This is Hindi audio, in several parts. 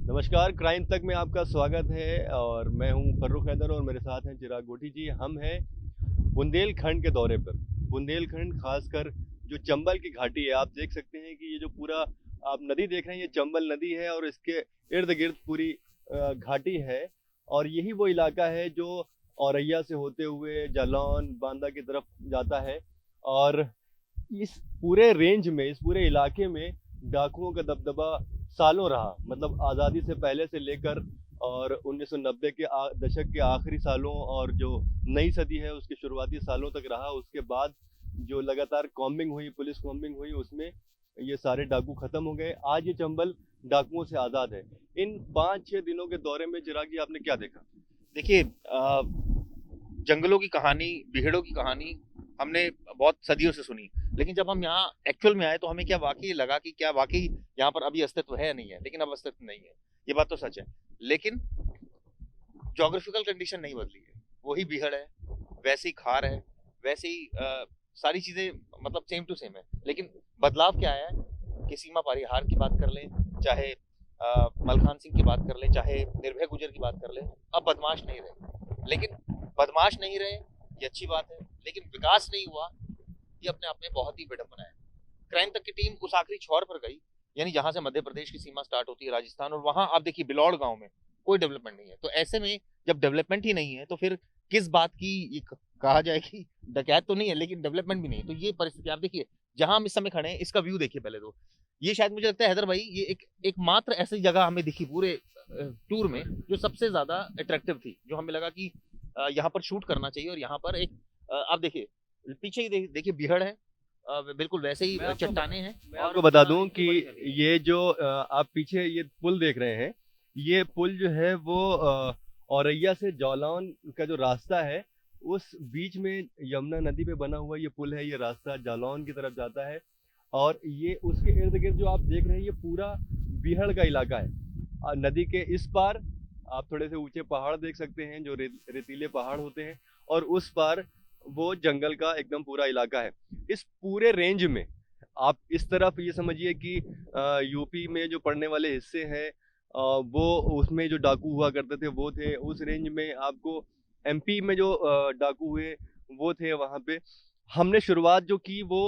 नमस्कार, क्राइम तक में आपका स्वागत है और मैं हूं फर्रुख हैदर और मेरे साथ हैं चिराग गोटी जी। हम हैं बुंदेलखंड के दौरे पर। बुंदेलखंड खासकर जो चंबल की घाटी है, आप देख सकते हैं कि ये जो पूरा आप नदी देख रहे हैं, ये चंबल नदी है और इसके इर्द-गिर्द पूरी घाटी है और यही वो इलाका है जो औरैया से होते हुए जालौन, बांदा की तरफ जाता है और इस पूरे रेंज में, इस पूरे इलाके में डाकुओं का दबदबा सालों रहा। मतलब आज़ादी से पहले से लेकर और 1990 के दशक के आखिरी सालों और जो नई सदी है उसके शुरुआती सालों तक रहा। उसके बाद जो लगातार कॉम्बिंग हुई, पुलिस कॉम्बिंग हुई, उसमें ये सारे डाकू खत्म हो गए। आज ये चंबल डाकुओं से आज़ाद है। इन 5-6 दिनों के दौरे में चिराग जी आपने क्या देखा? देखिए, जंगलों की कहानी, बिहेड़ों की कहानी हमने बहुत सदियों से सुनी, लेकिन जब हम यहाँ एक्चुअल में आए तो हमें क्या वाकई लगा कि क्या वाकई यहाँ पर अभी अस्तित्व है या नहीं है। लेकिन अब अस्तित्व नहीं है, ये बात तो सच है। लेकिन जोग्राफिकल कंडीशन नहीं बदली है, वही बिहड़ है, वैसी खार है, वैसी सारी चीजें मतलब सेम टू सेम है। लेकिन बदलाव क्या आया है कि सीमा पारिहार की बात कर लें, चाहे मलखान सिंह की बात कर लें, चाहे निर्भय गुजर की बात कर लें, अब बदमाश नहीं रहे। लेकिन बदमाश नहीं रहे ये अच्छी बात है, लेकिन विकास नहीं हुआ ये अपने आप में बहुत ही विडंबना है। क्राइम तक की टीम उस आखिरी छोर पर गई, यानी जहां से मध्य प्रदेश की सीमा स्टार्ट होती है राजस्थान, और वहां आप देखिए बिलौड़ गांव में कोई डेवलपमेंट नहीं है। तो ऐसे में जब डेवलपमेंट ही नहीं है तो फिर किस बात की ये कहा जाए कि डकैत तो नहीं है लेकिन डेवलपमेंट भी नहीं है। तो ये परिस्थिति आप देखिए, जहां हम इस समय खड़े हैं इसका व्यू देखिए पहले तो। ये शायद मुझे लगता है हैदर भाई, ये एक मात्र ऐसी जगह हमें दिखी पूरे टूर में जो सबसे ज्यादा अट्रैक्टिव थी, जो हमें लगा कि यहाँ पर शूट करना चाहिए। और यहाँ पर एक आप देखिए पीछे ही देखिए बिहड़ है, बिल्कुल वैसे ही चट्टाने हैं। मैं और आपको बता दूं इतनी कि बड़ी नदी है। ये जो आप पीछे ये पुल देख रहे हैं, ये पुल जो है वो औरैया से जालौन का जो रास्ता है, उस बीच में यमुना नदी पे बना हुआ ये पुल है। ये रास्ता जालौन की तरफ जाता है और ये उसके इर्द गिर्द जो आप देख रहे हैं, ये पूरा बीहड़ का इलाका है। नदी के इस पार आप थोड़े से ऊंचे पहाड़ देख सकते हैं, जो रेतीले पहाड़ होते हैं, और उस पार वो जंगल का एकदम पूरा इलाका है। इस पूरे रेंज में आप इस तरफ ये समझिए कि यूपी में जो पड़ने वाले हिस्से हैं, वो उसमें जो डाकू हुआ करते थे वो थे। उस रेंज में आपको एमपी में जो डाकू हुए वो थे वहाँ पे। हमने शुरुआत जो की वो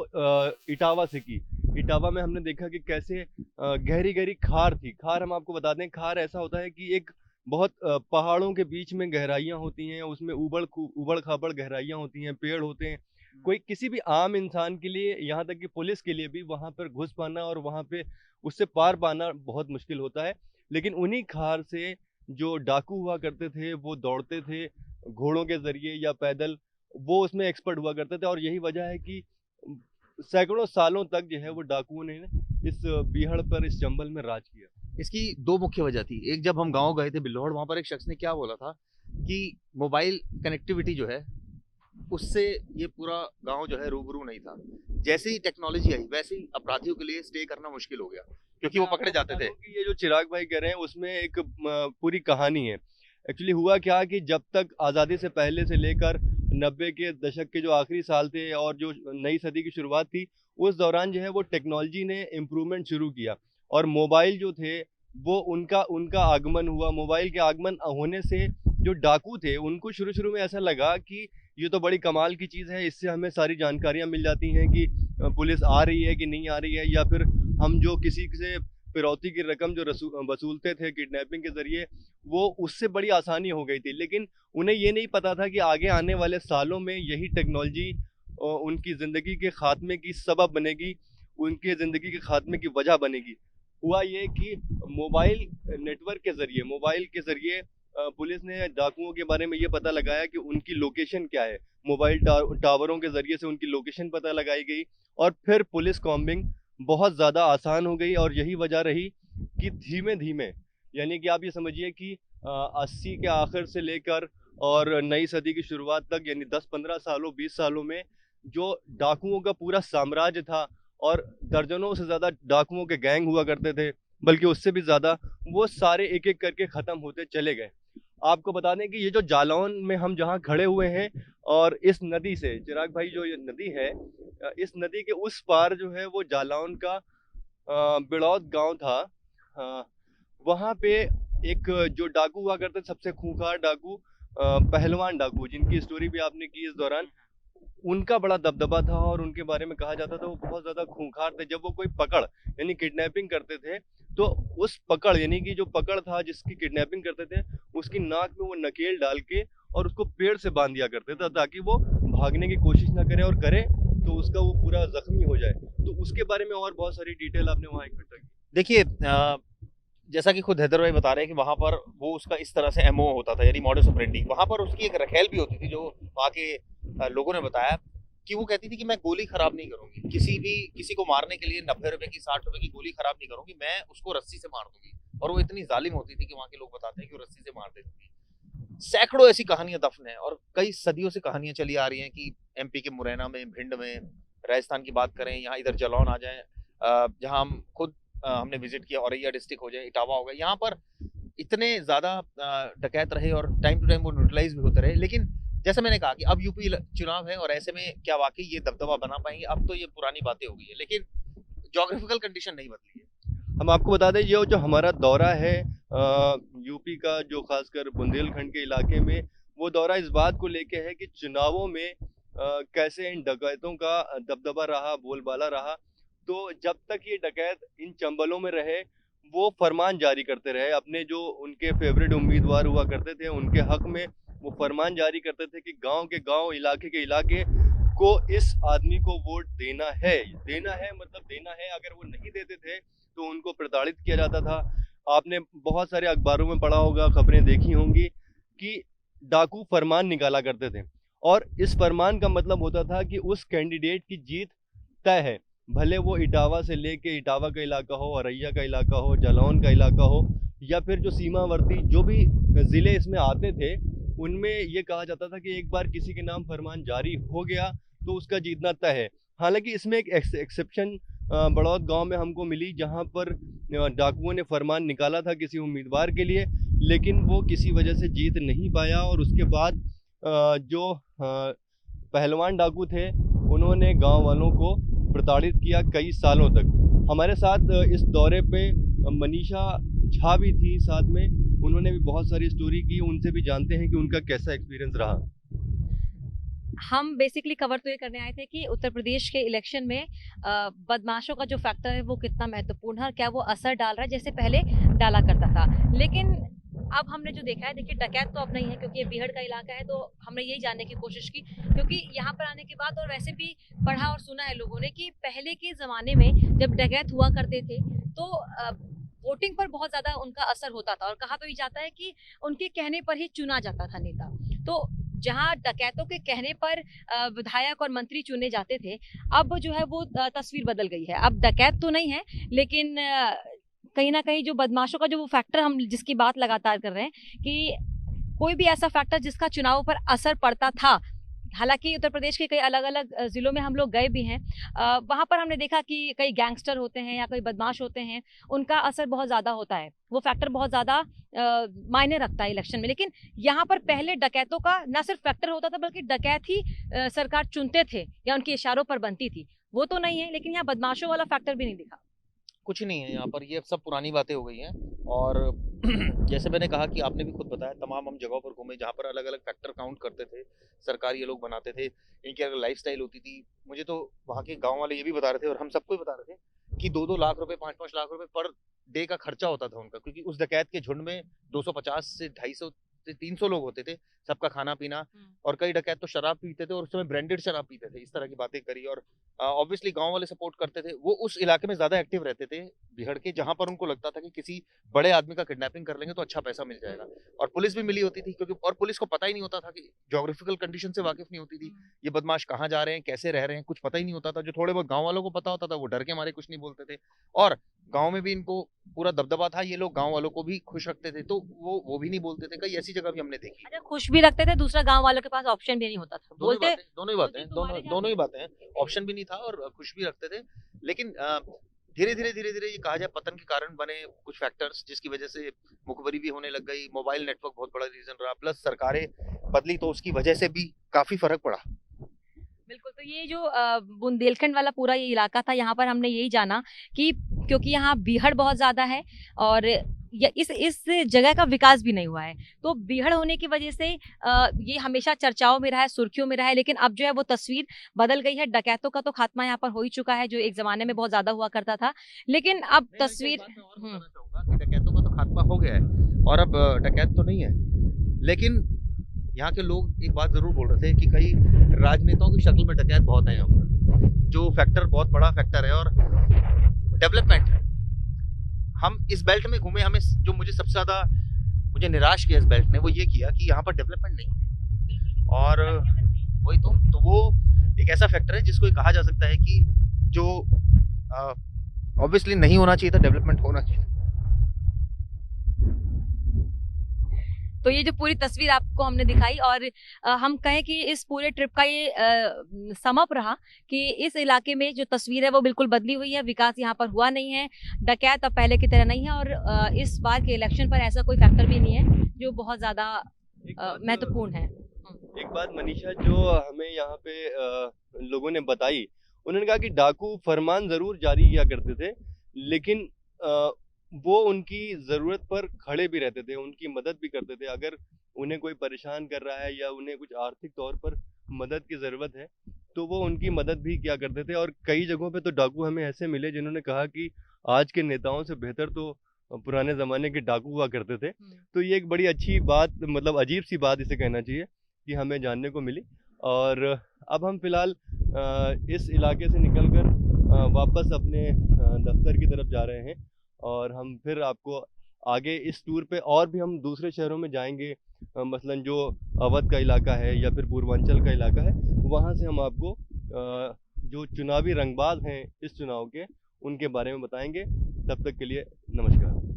इटावा से की। इटावा में हमने देखा कि कैसे गहरी गहरी खार थी। खार हम आपको बता दें, खार ऐसा होता है कि एक बहुत पहाड़ों के बीच में गहराइयाँ होती हैं, उसमें उबड़ खाबड़ गहराइयाँ होती हैं, पेड़ होते हैं। कोई किसी भी आम इंसान के लिए, यहाँ तक कि पुलिस के लिए भी वहाँ पर घुस पाना और वहाँ पे उससे पार पाना बहुत मुश्किल होता है। लेकिन उन्हीं खार से जो डाकू हुआ करते थे वो दौड़ते थे घोड़ों के जरिए या पैदल। वो उसमें एक्सपर्ट हुआ करते थे और यही वजह है कि सैकड़ों सालों तक जो है वो डाकुओं ने इस बीहड़ पर, इस चंबल में राज किया। इसकी दो मुख्य वजह थी। एक, जब हम गांव गए थे बिल्हौर, वहां पर एक शख्स ने क्या बोला था कि मोबाइल कनेक्टिविटी जो है उससे ये पूरा गांव जो है रूबरू नहीं था। जैसे ही टेक्नोलॉजी आई वैसे ही अपराधियों के लिए स्टे करना मुश्किल हो गया, क्योंकि मैं वो आपको पकड़े जाते बता थे। दूं कि ये जो चिराग भाई कह रहे हैं उसमें एक पूरी कहानी है। एक्चुअली हुआ क्या कि जब तक आज़ादी से पहले से लेकर 90 के दशक के जो आखिरी साल थे और जो नई सदी की शुरुआत थी, उस दौरान जो है वो टेक्नोलॉजी ने इम्प्रूवमेंट शुरू किया और मोबाइल जो थे वो उनका उनका आगमन हुआ। मोबाइल के आगमन होने से जो डाकू थे उनको शुरू शुरू में ऐसा लगा कि ये तो बड़ी कमाल की चीज़ है, इससे हमें सारी जानकारियाँ मिल जाती हैं कि पुलिस आ रही है कि नहीं आ रही है, या फिर हम जो किसी से फिरौती की रकम जो वसूलते थे किडनैपिंग के ज़रिए, वो उससे बड़ी आसानी हो गई थी। लेकिन उन्हें ये नहीं पता था कि आगे आने वाले सालों में यही टेक्नोलॉजी उनकी ज़िंदगी के ख़ात्मे की सबब बनेगी, उनके ज़िंदगी के ख़ात्मे की वजह बनेगी। हुआ ये कि मोबाइल नेटवर्क के ज़रिए, मोबाइल के ज़रिए पुलिस ने डाकुओं के बारे में ये पता लगाया कि उनकी लोकेशन क्या है। मोबाइल टावरों के ज़रिए से उनकी लोकेशन पता लगाई गई और फिर पुलिस कॉम्बिंग बहुत ज़्यादा आसान हो गई और यही वजह रही कि धीमे-धीमे, यानी कि आप ये समझिए कि 80 के आखिर से लेकर और नई सदी की शुरुआत तक, यानी 10-15 सालों, 20 सालों में जो डाकुओं का पूरा साम्राज्य था और दर्जनों से ज़्यादा डाकुओं के गैंग हुआ करते थे, बल्कि उससे भी ज़्यादा, वो सारे एक-एक करके ख़त्म होते चले गए। आपको बता दें कि ये जो जालौन में हम जहाँ खड़े हुए हैं और इस नदी से, चिराग भाई, जो ये नदी है, इस नदी के उस पार जो है वो जालौन का बिड़ौत गांव था। वहाँ पे एक जो डाकू हुआ करते सबसे खूंखार डाकू, पहलवान डाकू, जिनकी स्टोरी भी आपने की इस दौरान, उनका बड़ा दबदबा था और उनके बारे में कहा जाता था वो बहुत ज़्यादा खूंखार थे। जब वो कोई पकड़ यानी किडनैपिंग करते थे, तो उस पकड़ यानी कि जो पकड़ था जिसकी किडनैपिंग करते थे, उसकी नाक में वो नकेल डाल के और उसको पेड़ से बांध दिया करते थे ताकि वो भागने की कोशिश ना करे, और करे तो उसका वो पूरा ज़ख्मी हो जाए। तो उसके बारे में और बहुत सारी डिटेल आपने वहाँ इकट्ठा की। देखिए जैसा कि खुद हैदर भाई बता रहे हैं कि वहाँ पर वो उसका इस तरह से एमओ होता था, यानी मॉडस ऑपरेंडी। वहाँ पर उसकी एक रखेल भी होती थी, जो वहाँ के लोगों ने बताया कि वो कहती थी कि मैं गोली खराब नहीं करूंगी, किसी को मारने के लिए 90 रुपए की 60 रुपए की गोली खराब नहीं करूंगी, मैं उसको रस्सी से मार दूंगी। और वो इतनी जालिम होती थी कि वहाँ के लोग बताते हैं कि वो रस्सी से मार देती थी। सैकड़ों ऐसी कहानियां दफन है और कई सदियों से कहानियां चली आ रही हैं कि एमपी के मुरैना में, भिंड में, राजस्थान की बात करें, यहाँ इधर जालौन आ जाए, जहाँ हम खुद हमने विजिट किया, औरैया डिस्ट्रिक्ट हो जाए, इटावा हो गया, यहाँ पर इतने ज्यादा डकैत रहे और टाइम टू टाइम वो न्यूट्रलाइज भी होते रहे। लेकिन जैसे मैंने कहा कि अब यूपी चुनाव है और ऐसे में क्या वाकई ये दबदबा बना पाएंगे? अब तो ये पुरानी बातें हो गई है, लेकिन ज्योग्राफिकल कंडीशन नहीं बदली है। हम आपको बता दें, ये जो हमारा दौरा है यूपी का, जो खासकर बुंदेलखंड के इलाके में, वो दौरा इस बात को लेके है कि चुनावों में कैसे इन डकैतों का दबदबा रहा, बोलबाला रहा। तो जब तक ये डकैत इन चंबलों में रहे, वो फरमान जारी करते रहे, अपने जो उनके फेवरेट उम्मीदवार हुआ करते थे उनके हक में वो फरमान जारी करते थे कि गांव के गांव, इलाके के इलाके को इस आदमी को वोट देना है। देना है मतलब देना है, अगर वो नहीं देते थे तो उनको प्रताड़ित किया जाता था। आपने बहुत सारे अखबारों में पढ़ा होगा, खबरें देखी होंगी कि डाकू फरमान निकाला करते थे, और इस फरमान का मतलब होता था कि उस कैंडिडेट की जीत तय है, भले वो इटावा से लेके, इटावा का इलाका हो, औरैया का इलाका हो, जालौन का इलाका हो, या फिर जो सीमावर्ती जो भी ज़िले इसमें आते थे, उनमें ये कहा जाता था कि एक बार किसी के नाम फरमान जारी हो गया तो उसका जीतना तय है। हालांकि इसमें एक एक्सेप्शन बड़ौत गांव में हमको मिली, जहां पर डाकुओं ने फरमान निकाला था किसी उम्मीदवार के लिए, लेकिन वो किसी वजह से जीत नहीं पाया, और उसके बाद जो पहलवान डाकू थे उन्होंने गांव वालों को प्रताड़ित किया कई सालों तक। हमारे साथ इस दौरे पे मनीषा झा भी थी साथ में, उन्होंने भी बहुत सारी स्टोरी की, उनसे भी जानते हैं कि उनका कैसा एक्सपीरियंस रहा। हम बेसिकली कवर तो ये करने आए थे कि उत्तर प्रदेश के इलेक्शन में बदमाशों का जो फैक्टर है वो कितना महत्वपूर्ण है और क्या वो असर डाल रहा है जैसे पहले डाला करता था। लेकिन अब हमने जो देखा है, देखिए डकैत तो अब नहीं है क्योंकि ये बीहड़ का इलाका है, तो हमने यही जानने की कोशिश की, क्योंकि यहाँ पर आने के बाद और वैसे भी पढ़ा और सुना है लोगों ने कि पहले के ज़माने में जब डकैत हुआ करते थे तो वोटिंग पर बहुत ज़्यादा उनका असर होता था, और कहा तो ये जाता है कि उनके कहने पर ही चुना जाता था नेता। तो जहाँ डकैतों के कहने पर विधायक और मंत्री चुने जाते थे, अब जो है वो तस्वीर बदल गई है। अब डकैत तो नहीं है, लेकिन कहीं ना कहीं जो बदमाशों का जो वो फैक्टर हम जिसकी बात लगातार कर रहे हैं कि कोई भी ऐसा फैक्टर जिसका चुनाव पर असर पड़ता था। हालांकि उत्तर प्रदेश के कई अलग अलग जिलों में हम लोग गए भी हैं, वहां पर हमने देखा कि कई गैंगस्टर होते हैं या कोई बदमाश होते हैं, उनका असर बहुत ज़्यादा होता है, वो फैक्टर बहुत ज़्यादा मायने रखता है इलेक्शन में। लेकिन यहाँ पर पहले डकैतों का न सिर्फ फैक्टर होता था, बल्कि डकैत ही सरकार चुनते थे या उनके इशारों पर बनती थी, वो तो नहीं है। लेकिन यहाँ बदमाशों वाला फैक्टर भी नहीं दिखा। कुछ नहीं है यहाँ पर, ये सब पुरानी बातें हो गई हैं। और जैसे मैंने कहा कि आपने भी खुद बताया, तमाम हम जगहों पर घूमे जहाँ पर अलग अलग फैक्टर काउंट करते थे, सरकार ये लोग बनाते थे, इनकी अलग लाइफस्टाइल होती थी। मुझे तो वहाँ के गांव वाले ये भी बता रहे थे और हम सबको ही बता रहे थे कि 2-2 लाख रुपए, 5-5 लाख रुपए पर डे का खर्चा होता था उनका, क्योंकि उस डकैत के झुंड में 250 से 250 से 300 लोग होते थे, सबका खाना पीना। और कई डकैत तो शराब पीते थे और उस समय ब्रांडेड शराब पीते थे, इस तरह की बातें करी। और ऑब्वियसली गांव वाले सपोर्ट करते थे, वो उस इलाके में ज्यादा एक्टिव रहते थे बिहड़ के, जहां पर उनको लगता था कि किसी बड़े आदमी का किडनैपिंग कर लेंगे तो अच्छा पैसा मिल जाएगा। और पुलिस भी मिली होती थी, क्योंकि और पुलिस को पता ही नहीं होता था कि ज्योग्राफिकल कंडीशन से वाकिफ नहीं होती थी, ये बदमाश कहाँ जा रहे हैं, कैसे रह रहे हैं, कुछ पता ही नहीं होता था। जो थोड़े बहुत गाँव वालों को पता होता था वो डर के मारे कुछ नहीं बोलते थे, और गाँव में भी इनको पूरा दबदबा था, ये लोग गाँव वालों को भी खुश रखते थे, तो वो भी नहीं बोलते थे। कई ऐसी जगह भी हमने देखी। अच्छा, खुश भी रखते थे, दूसरा गांव वालों के पास ऑप्शन भी नहीं होता था, बोलते दोनों ही बातें हैं, ऑप्शन भी नहीं था और खुश भी रखते थे। लेकिन धीरे धीरे ये कहा जाए पतन के कारण बने कुछ फैक्टर्स, जिसकी वजह से मुखबरी भी होने लग गई। मोबाइल नेटवर्क बहुत बड़ा रीजन रहा, प्लस सरकारें बदली तो उसकी वजह से भी काफी फर्क पड़ा। बिल्कुल। तो ये जो बुंदेलखंड वाला पूरा ये इलाका था, यहाँ पर हमने यही जाना कि क्योंकि यहाँ बीहड़ बहुत ज़्यादा है और या इस जगह का विकास भी नहीं हुआ है। तो बीहड़ होने की वजह से ये हमेशा चर्चाओं में रहा है, सुर्खियों में रहा है, लेकिन अब जो है वो तस्वीर बदल गई है। डकैतों का तो खात्मा यहाँ पर हो ही चुका है, जो एक ज़माने में बहुत ज़्यादा हुआ करता था। लेकिन अब नहीं, मैं तस्वीर एक बात मैं और बताना चाहूँगा कि डकैतों का तो खात्मा हो गया है और अब डकैत तो नहीं है। लेकिन यहाँ के लोग एक बात ज़रूर बोल रहे थे कि कई राजनेताओं की शक्ल में डकैत बहुत है यहाँ पर, जो फैक्टर बहुत बड़ा फैक्टर है। और डेवलपमेंट, हम इस बेल्ट में घूमे, हमें जो मुझे सबसे ज़्यादा मुझे निराश किया इस बेल्ट ने वो ये किया कि यहाँ पर डेवलपमेंट नहीं है। और वही तो वो एक ऐसा फैक्टर है जिसको ये कहा जा सकता है कि जो ऑब्वियसली नहीं होना चाहिए था, डेवलपमेंट होना चाहिए था। तो ये जो पूरी तस्वीर आपको हमने दिखाई और हम कहें कि इस पूरे ट्रिप का ये सम अप रहा कि इस इलाके में जो तस्वीर है वो बिल्कुल बदली हुई है, विकास यहाँ पर हुआ नहीं है, डकैत अब पहले की तरह नहीं है और इस बार के इलेक्शन पर ऐसा कोई फैक्टर भी नहीं है जो बहुत ज़्यादा महत्वपूर्ण है। एक बात मनीषा जो हमें यहाँ पे लोगों ने बताई, उन्होंने कहा कि डाकू फरमान ज़रूर जारी किया करते थे, लेकिन वो उनकी ज़रूरत पर खड़े भी रहते थे, उनकी मदद भी करते थे। अगर उन्हें कोई परेशान कर रहा है या उन्हें कुछ आर्थिक तौर पर मदद की ज़रूरत है, तो वो उनकी मदद भी किया करते थे। और कई जगहों पे तो डाकू हमें ऐसे मिले जिन्होंने कहा कि आज के नेताओं से बेहतर तो पुराने ज़माने के डाकू हुआ करते थे। तो ये एक बड़ी अच्छी बात, मतलब अजीब-सी बात इसे कहना चाहिए, कि हमें जानने को मिली। और अब हम फ़िलहाल इस इलाके से निकलकर वापस अपने दफ़्तर की तरफ जा रहे हैं और हम फिर आपको आगे इस टूर पे और भी हम दूसरे शहरों में जाएँगे, मसलन जो अवध का इलाका है या फिर पूर्वांचल का इलाका है, वहाँ से हम आपको जो चुनावी रंगबाज़ हैं इस चुनाव के, उनके बारे में बताएँगे। तब तक के लिए नमस्कार।